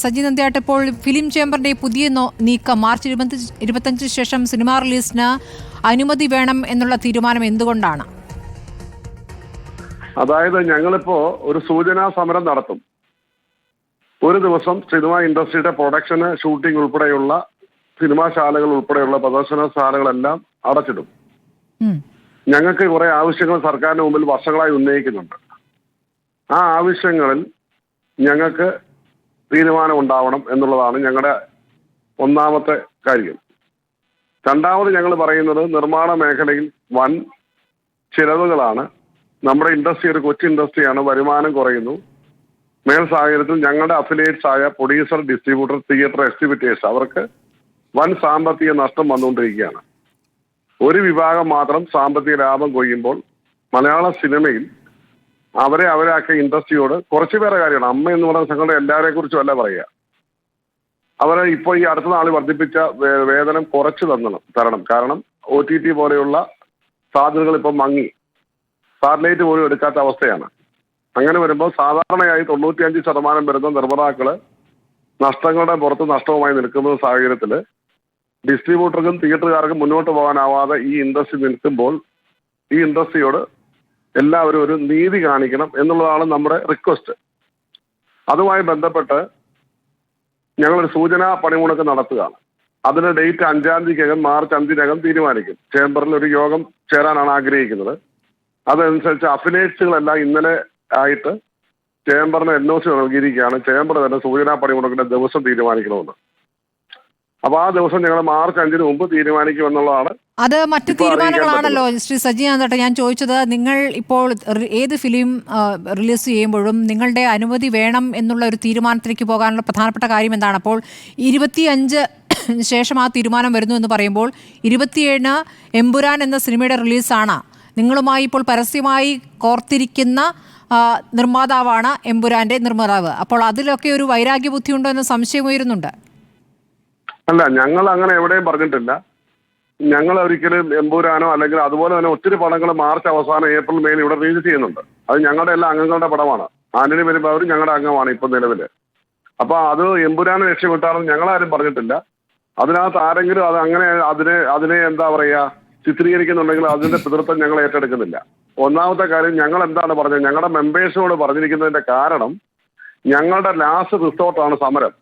സജി നന്ദ്യാട്ട്, ഇപ്പോൾ ഫിലിം ചേംബറിന്റെ പുതിയ നീക്കം മാർച്ച് 25 ശേഷം സിനിമാ റിലീസിന് അനുമതി വേണം എന്നുള്ള തീരുമാനം എന്തുകൊണ്ടാണ്? അതായത് ഞങ്ങളിപ്പോ ഒരു സൂചനാ സമരം നടത്തും. ഒരു ദിവസം സിനിമാ ഇൻഡസ്ട്രിയുടെ പ്രൊഡക്ഷന്, ഷൂട്ടിംഗ് ഉൾപ്പെടെയുള്ള സിനിമാശാലകൾ ഉൾപ്പെടെയുള്ള പ്രദർശനശാലകളെല്ലാം അടച്ചിടും. ഞങ്ങൾക്ക് കുറെ ആവശ്യങ്ങൾ സർക്കാരിന് മുമ്പിൽ വർഷങ്ങളായി ഉന്നയിക്കുന്നുണ്ട്. ആ ആവശ്യങ്ങളിൽ ഞങ്ങൾക്ക് തീരുമാനം ഉണ്ടാവണം എന്നുള്ളതാണ് ഞങ്ങളുടെ ഒന്നാമത്തെ കാര്യം. രണ്ടാമത് ഞങ്ങൾ പറയുന്നത്, നിർമ്മാണ മേഖലയിൽ വൻ ചിലവുകളാണ്. നമ്മുടെ ഇൻഡസ്ട്രി ഒരു കൊച്ചു ഇൻഡസ്ട്രിയാണ്, വരുമാനം കുറയുന്നു. മേൽ സാഹചര്യത്തിൽ ഞങ്ങളുടെ അഫിലിയേറ്റ്സ് ആയ പ്രൊഡ്യൂസർ, ഡിസ്ട്രിബ്യൂട്ടർ, തിയേറ്റർ എക്സിബിറ്റേഴ്സ് അവർക്ക് വൻ സാമ്പത്തിക നഷ്ടം വന്നുകൊണ്ടിരിക്കുകയാണ്. ഒരു വിഭാഗം മാത്രം സാമ്പത്തിക ലാഭം കൊയ്യുമ്പോൾ മലയാള സിനിമയിൽ അവരാക്കിയ ഇൻഡസ്ട്രിയോട് കുറച്ചു പേരെ കാര്യമാണ്. അമ്മ എന്ന് പറയുന്ന സംഘടന എല്ലാവരെ കുറിച്ചും അല്ല പറയുക. അവരെ ഇപ്പോൾ ഈ അടുത്ത നാൾ വർദ്ധിപ്പിച്ച വേതനം കുറച്ച് തരണം. കാരണം OTT പോലെയുള്ള സാധ്യതകൾ ഇപ്പം മങ്ങി, സാറ്റലൈറ്റ് പോലും എടുക്കാത്ത അവസ്ഥയാണ്. അങ്ങനെ വരുമ്പോൾ സാധാരണയായി 95% വരുന്ന നിർമ്മാതാക്കള് നഷ്ടങ്ങളുടെ പുറത്ത് നഷ്ടവുമായി നിൽക്കുന്ന സാഹചര്യത്തിൽ ഡിസ്ട്രിബ്യൂട്ടർക്കും തിയേറ്ററുകാർക്കും മുന്നോട്ട് പോകാനാവാതെ ഈ ഇൻഡസ്ട്രി നിൽക്കുമ്പോൾ ഈ ഇൻഡസ്ട്രിയോട് എല്ലാവരും ഒരു നീതി കാണിക്കണം എന്നുള്ളതാണ് നമ്മുടെ റിക്വസ്റ്റ്. അതുമായി ബന്ധപ്പെട്ട് ഞങ്ങളൊരു സൂചനാ പണിമുടക്ക് നടത്തുകയാണ്. അതിന് ഡേറ്റ് 5-ാം തീയതിക്കകം, മാർച്ച് 5-നകം തീരുമാനിക്കും. ചേംബറിൽ ഒരു യോഗം ചേരാനാണ് ആഗ്രഹിക്കുന്നത്. അതനുസരിച്ച് അഫിലിയേറ്റ്സുകളെല്ലാം ഇന്നലെ ആയിട്ട് ചേംബറിന് NOC നൽകിയിരിക്കുകയാണ്. ചേംബർ തന്നെ സൂചനാ പണിമുടക്കിന്റെ ദിവസം തീരുമാനിക്കണമെന്ന്. അപ്പൊ ആ ദിവസം ഞങ്ങൾ മാർച്ച് 5-ന് മുമ്പ് തീരുമാനിക്കുമെന്നുള്ളതാണ്. അത് മറ്റു തീരുമാനങ്ങളാണല്ലോ ശ്രീ സജി നന്ദ്യാട്ട്. ഞാൻ ചോദിച്ചത്, നിങ്ങൾ ഇപ്പോൾ ഏത് ഫിലിം റിലീസ് ചെയ്യുമ്പോഴും നിങ്ങളുടെ അനുമതി വേണം എന്നുള്ള ഒരു തീരുമാനത്തിലേക്ക് പോകാനുള്ള പ്രധാനപ്പെട്ട കാര്യം എന്താണ്? അപ്പോൾ 25 ശേഷം ആ തീരുമാനം വരുന്നു എന്ന് പറയുമ്പോൾ 27-ന് എമ്പുരാൻ എന്ന സിനിമയുടെ റിലീസാണ്. നിങ്ങളുമായി ഇപ്പോൾ പരസ്യമായി കോർത്തിരിക്കുന്ന നിർമ്മാതാവാണ് എമ്പുരാന്റെ നിർമ്മാതാവ്. അപ്പോൾ അതിലൊക്കെ ഒരു വൈരാഗ്യ ബുദ്ധിയുണ്ടോ എന്ന സംശയം ഉയരുന്നുണ്ട്. അല്ല, ഞങ്ങൾ അങ്ങനെ എവിടെയും പറഞ്ഞിട്ടില്ല. ഞങ്ങൾ ഒരിക്കലും എമ്പൂരാനോ അല്ലെങ്കിൽ അതുപോലെ തന്നെ ഒത്തിരി പടങ്ങൾ മാർച്ച് അവസാനം ഏപ്രിൽ മെയിൽ ഇവിടെ റിലീസ് ചെയ്യുന്നുണ്ട്. അത് ഞങ്ങളുടെ എല്ലാ അംഗങ്ങളുടെ പടമാണ്. ആന്റണി പെരുമ്പാവൂർ ഞങ്ങളുടെ അംഗമാണ് ഇപ്പം നിലവില്. അപ്പൊ അത് എമ്പുരാനെ രക്ഷപ്പെട്ടാണെന്ന് ഞങ്ങളാരും പറഞ്ഞിട്ടില്ല. അതിനകത്ത് ആരെങ്കിലും അത് അങ്ങനെ അതിനെ എന്താ പറയാ ചിത്രീകരിക്കുന്നുണ്ടെങ്കിൽ അതിന്റെ പിതൃത്വം ഞങ്ങൾ ഏറ്റെടുക്കുന്നില്ല. ഒന്നാമത്തെ കാര്യം, ഞങ്ങൾ എന്താണ് പറഞ്ഞത്, ഞങ്ങളുടെ മെമ്പേഴ്സിനോട് പറഞ്ഞിരിക്കുന്നതിന്റെ കാരണം, ഞങ്ങളുടെ ലാസ്റ്റ് റിസോർട്ടാണ് സമരം.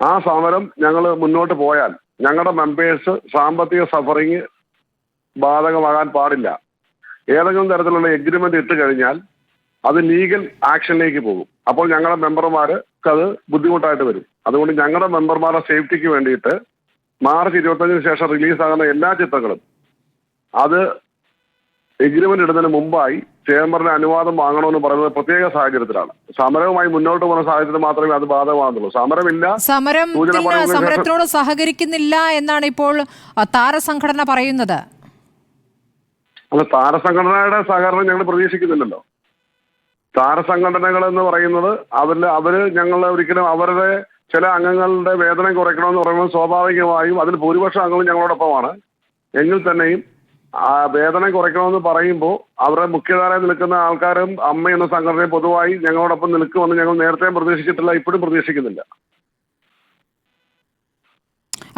ആ സമരം ഞങ്ങൾ മുന്നോട്ട് പോയാൽ ഞങ്ങളുടെ മെമ്പേഴ്സ് സാമ്പത്തിക സഫറിങ് ബാധകമാകാൻ പാടില്ല. ഏതെങ്കിലും തരത്തിലുള്ള എഗ്രിമെന്റ് ഇട്ട് കഴിഞ്ഞാൽ അത് ലീഗൽ ആക്ഷനിലേക്ക് പോകും. അപ്പോൾ ഞങ്ങളുടെ മെമ്പർമാർക്ക് അത് ബുദ്ധിമുട്ടായിട്ട് വരും. അതുകൊണ്ട് ഞങ്ങളുടെ മെമ്പർമാരുടെ സേഫ്റ്റിക്ക് വേണ്ടിയിട്ട് മാർച്ച് 25-ന് ശേഷം റിലീസാകുന്ന എല്ലാ ചിത്രങ്ങളും അത് എഗ്രിമെന്റ് ഇടുന്നതിന് മുമ്പായി ചേംബറിന്റെ അനുവാദം വാങ്ങണമെന്ന് പറയുന്നത് പ്രത്യേക സാഹചര്യത്തിലാണ്. സമരവുമായി മുന്നോട്ട് പോകുന്ന സാഹചര്യത്തിൽ മാത്രമേ അത് ബാധകമാകുന്നുള്ളൂ. സമരത്തിനോട് സഹകരിക്കുന്നില്ല എന്നാണ് ഇപ്പോൾ താരസംഘടന പറയുന്നത്. അല്ല, താരസംഘടനയുടെ സഹകരണം ഞങ്ങൾ പ്രതീക്ഷിക്കുന്നില്ലല്ലോ. താരസംഘടനകൾ എന്ന് പറയുന്നത് അവര് ഞങ്ങൾ ഒരിക്കലും അവരുടെ ചില അംഗങ്ങളുടെ വേതനം കുറയ്ക്കണമെന്ന് പറയുമ്പോൾ സ്വാഭാവികമായും അതിൽ ഭൂരിപക്ഷം അംഗങ്ങളും ഞങ്ങളോടൊപ്പമാണ്. എങ്കിൽ തന്നെയും വേതനം കുറയ്ക്കണമെന്ന് പറയുമ്പോൾ അവരുടെ മുഖ്യധാരയിൽ നിൽക്കുന്ന ആൾക്കാരും അമ്മ എന്ന സംഘടനയെ പൊതുവായി ഞങ്ങളോടൊപ്പം നിൽക്കുമെന്ന് ഞങ്ങൾ നേരത്തെ പ്രതീക്ഷിച്ചിട്ടില്ല, ഇപ്പോഴും പ്രതീക്ഷിക്കുന്നില്ല.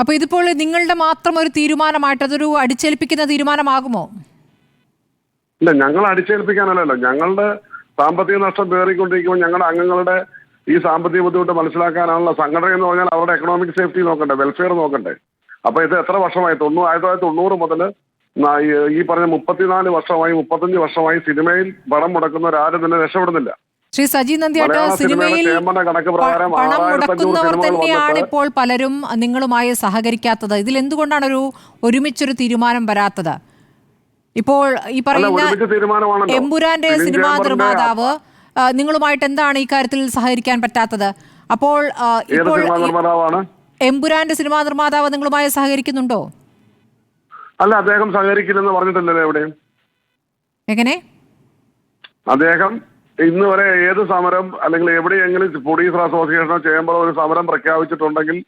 അപ്പൊ ഇതിപ്പോൾ നിങ്ങളുടെ മാത്രം ഒരു തീരുമാനമായിട്ട് അതൊരു അടിച്ചേൽപ്പിക്കുന്ന തീരുമാനമാകുമോ? ഇല്ല, ഞങ്ങൾ അടിച്ചേൽപ്പിക്കാനല്ലല്ലോ. ഞങ്ങളുടെ സാമ്പത്തിക നഷ്ടം പേറിക്കൊണ്ടിരിക്കുമ്പോൾ ഞങ്ങളുടെ അംഗങ്ങളുടെ ഈ സാമ്പത്തിക ബുദ്ധിമുട്ട് മനസ്സിലാക്കാനാണല്ലോ. സംഘടന എന്ന് പറഞ്ഞാൽ അവരുടെ എക്കണോമിക് സേഫ്റ്റി നോക്കണ്ടേ, വെൽഫെയർ നോക്കണ്ടേ. അപ്പൊ ഇത് എത്ര വർഷമായി? 1990 മുതൽ ഈ പറഞ്ഞ 34 വർഷമായി 35 വർഷമായി സിനിമയിൽ പണം മുടക്കുന്നവരാരും തന്നെ രക്ഷപ്പെടുന്നില്ല. ശ്രീ സജി നന്ദ്യാട്ട്, സിനിമയിൽ പണം മുടക്കുന്നവർ തന്നെയാണ് ഇപ്പോൾ പലരും നിങ്ങളുമായി സഹകരിക്കാത്തത്. ഇതിൽ എന്തുകൊണ്ടാണ് ഒരുമിച്ചൊരു തീരുമാനം വരാത്തത്? ഇപ്പോൾ ഈ പറയുന്ന എമ്പുരാന്റെ സിനിമാ നിർമ്മാതാവ് നിങ്ങളുമായിട്ട് എന്താണ് ഈ കാര്യത്തിൽ സഹകരിക്കാൻ പറ്റാത്തത്? അപ്പോൾ എമ്പുരാന്റെ സിനിമാ നിർമ്മാതാവ് നിങ്ങളുമായി സഹകരിക്കുന്നുണ്ടോ? അല്ല, അദ്ദേഹം സഹകരിക്കില്ലെന്ന് പറഞ്ഞിട്ടില്ലല്ലോ എവിടെയും. എങ്ങനെ? അദ്ദേഹം ഇന്ന് വരെ ഏത് സമരം അല്ലെങ്കിൽ എവിടെയെങ്കിലും പ്രൊഡ്യൂസർ അസോസിയേഷനോ ചേംബറോ ഒരു സമരം പ്രഖ്യാപിച്ചിട്ടുണ്ടെങ്കിൽ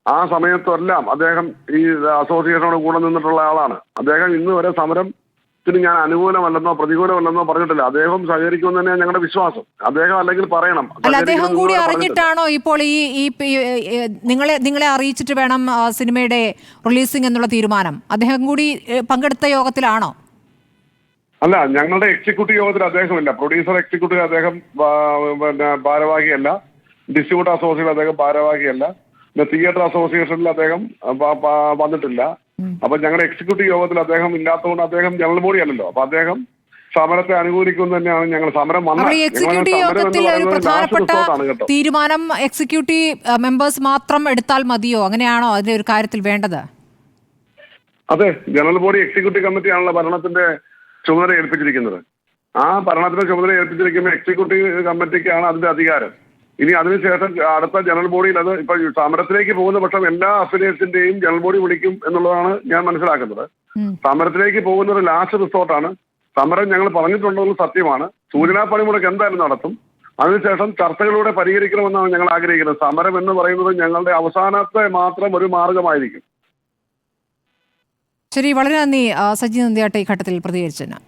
ആ സമയത്തെല്ലാം അദ്ദേഹം ഈ അസോസിയേഷനോട് കൂടെ നിന്നിട്ടുള്ള ആളാണ്. അദ്ദേഹം ഇന്ന് വരെ സമരം ഞാൻ അനുകൂലമല്ലെന്നോ പ്രതികൂലമല്ലെന്നോ പറഞ്ഞിട്ടില്ല. അദ്ദേഹം സഹകരിക്കുമെന്ന് തന്നെയാണ് ഞങ്ങളുടെ വിശ്വാസം. അദ്ദേഹം അല്ലെങ്കിൽ പറയണം. അല്ല, അദ്ദേഹം കൂടി അറിഞ്ഞിട്ടാണോ ഇപ്പോൾ ഈ നിങ്ങളെ അറിയിച്ചിട്ട് വേണം സിനിമയുടെ റിലീസിംഗ് എന്നുള്ള തീരുമാനം? അദ്ദേഹം കൂടി പങ്കെടുത്ത യോഗത്തിലാണോ? അല്ല, ഞങ്ങളുടെ എക്സിക്യൂട്ടീവ് യോഗത്തിൽ അദ്ദേഹമില്ല. പ്രൊഡ്യൂസർ എക്സിക്യൂട്ടീവ് അദ്ദേഹം പിന്നെ ഭാരവാഹിയല്ല. ഡിസ്ട്രിബ്യൂട്ടർ അസോസിയേഷൻ അദ്ദേഹം ഭാരവാഹിയല്ല. പിന്നെ തിയേറ്റർ അസോസിയേഷനിൽ അദ്ദേഹം വന്നിട്ടില്ല. അപ്പൊ ഞങ്ങളുടെ എക്സിക്യൂട്ടീവ് യോഗത്തിൽ അദ്ദേഹം ഇല്ലാത്തതുകൊണ്ട് അദ്ദേഹം ജനറൽ ബോഡി അല്ലല്ലോ. അപ്പൊ അദ്ദേഹം സമരത്തെ അനുകൂലിക്കും തന്നെയാണ്. ഞങ്ങൾ സമരം എക്സിക്യൂട്ടീവ് യോഗത്തിൽ ഒരു പ്രധാനപ്പെട്ട തീരുമാനം എക്സിക്യൂട്ടീവ് മെമ്പേഴ്സ് മാത്രം എടുത്താൽ മതിയോ? അങ്ങനെയാണോ അതിന്റെ ഒരു കാര്യത്തിൽ വേണ്ടത്? അതെ, ജനറൽ ബോഡി എക്സിക്യൂട്ടീവ് കമ്മിറ്റിയാണല്ലോ ഭരണത്തിന്റെ ചുമതല ഏൽപ്പിച്ചിരിക്കുന്നത്. ആ ഭരണത്തിന്റെ ചുമതല ഏൽപ്പിച്ചിരിക്കുന്ന എക്സിക്യൂട്ടീവ് കമ്മിറ്റിക്കാണ് അതിന്റെ അധികാരം. ഇനി അതിനുശേഷം അടുത്ത ജനറൽ ബോഡിയിൽ അത് ഇപ്പൊ സമരത്തിലേക്ക് പോകുന്ന പക്ഷം എല്ലാ അഫിലിയേറ്റ്സിന്റെയും ജനറൽ ബോഡി വിളിക്കും എന്നുള്ളതാണ് ഞാൻ മനസ്സിലാക്കുന്നത്. സമരത്തിലേക്ക് പോകുന്ന ഒരു ലാസ്റ്റ് റിസോർട്ടാണ്. സമരം ഞങ്ങൾ പറഞ്ഞിട്ടുണ്ടെന്ന് സത്യമാണ്. സൂചനാ പണിമുടക്ക് എന്തായാലും നടത്തും. അതിനുശേഷം ചർച്ചകളിലൂടെ പരിഹരിക്കണമെന്നാണ് ഞങ്ങൾ ആഗ്രഹിക്കുന്നത്. സമരം എന്ന് പറയുന്നത് ഞങ്ങളുടെ അവസാനത്തെ മാത്രം ഒരു മാർഗമായിരിക്കും. ശരി, വളരെ നന്ദി സജി നന്ദിയാട്ടെ ഈ ഘട്ടത്തിൽ പ്രതികരിച്ചതിന്.